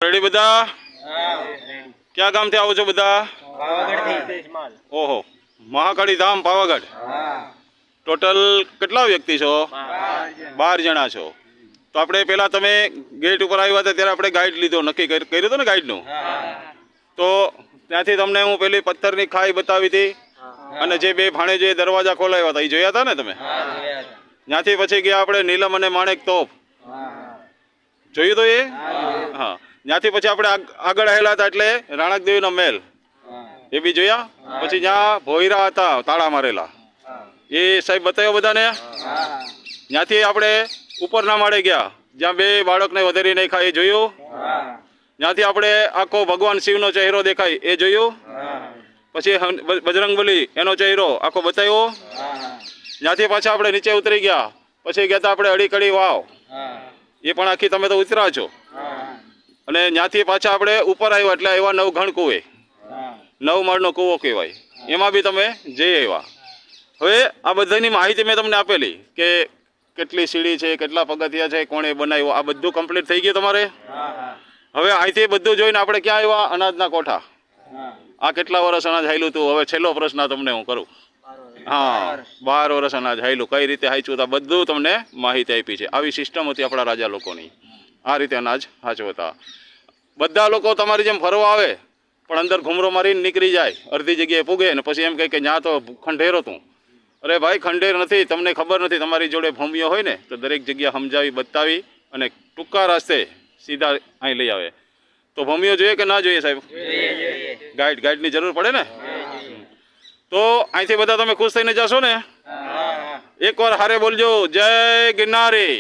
Ready બધા? ક્યાં ગામથી આવો છો બધા? ઓહો, મહાકાળી ધામ પાવાગઢ. ટોટલ કેટલા વ્યક્તિ છો? 12 જણા છો. તો આપણે પેલા તમે ગેટ ઉપર આવ્યા હતા ત્યારે આપણે ગાઈડ લીધો, નક્કી કર્યું હતું ને ગાઈડનું? તો ત્યાંથી તમને હું પેલી પથ્થરની ખાઈ બતાવી હતી અને જે 2 ભાણેજો દરવાજા ખોલાવ્યા હતા એ જોયા હતા ને તમે? ત્યાંથી પછી ગયા આપણે નીલમ અને માણેક તોપ, જોયું તો એ? હા. ત્યાંથી પછી આપણે આગળ આવેલા હતા એટલે રાણકદેવીનો મહેલ, એ બી જોયા. પછી જ્યાં ભોયરા હતા તાળા મારેલા, એ સાહેબ બતાવ્યો બધાને. ત્યાંથી આપણે ઉપરના માળે ગયા જ્યાં 2 બાળકને વધેરી નહીં ખાય, એ જોયું. ત્યાંથી આપણે આખો ભગવાન શિવનો ચહેરો દેખાય, એ જોયું. પછી બજરંગબલી એનો ચહેરો આખો બતાવ્યો. ત્યાંથી પાછા આપણે નીચે ઉતરી ગયા. પછી ગયા હતા આપણે અડીકડી વાવ, એ પણ આખી તમે તો ઉતરા છો. અને ત્યાંથી પાછા આપણે ઉપર આવ્યા એટલે આવ્યા 9 ઘણ કુવે, 9 માળનો કૂવો કહેવાય, એમાં બી તમે જઈ આવ્યા. હવે આ બધાની માહિતી મેં તમને આપેલી કે કેટલી સીડી છે, કેટલા પગથિયા છે, કોણે બનાવ્યો, આ બધું કમ્પ્લીટ થઈ ગયું તમારે. હવે અહીંથી બધું જોઈને આપણે ક્યાં આવ્યા? અનાજના કોઠા. આ કેટલા વર્ષ અનાજ હાલ્યું હતું? હવે છેલ્લો પ્રશ્ન તમને હું કરું. હા, 12 વર્ષ અનાજ હાલ્યું. કઈ રીતે હાચ્યું હતા બધું તમને માહિતી આપી છે. આવી સિસ્ટમ હતી આપણા રાજા લોકોની, આ રીતે અનાજ હાચવતા. બધા લોકો તમારી જેમ ફરવા આવે પણ અંદર ઘૂમરો મારીને નીકળી જાય, અડધી જગ્યાએ પૂગે ને પછી એમ કહે કે ત્યાં તો ખંડેર હતું. અરે ભાઈ, ખંડેર નથી, તમને ખબર નથી. તમારી જોડે ભૂમિઓ હોય ને તો દરેક જગ્યા સમજાવી બતાવી અને ટૂંકા રસ્તે સીધા અહીં લઈ આવે. તો ભૂમિઓ જોઈએ કે ના જોઈએ સાહેબ? ગાઈડની જરૂર પડે ને. તો અહીંથી બધા તમે ખુશ થઈને જશો ને? એકવાર હારે બોલજો, જય ગિરનારી.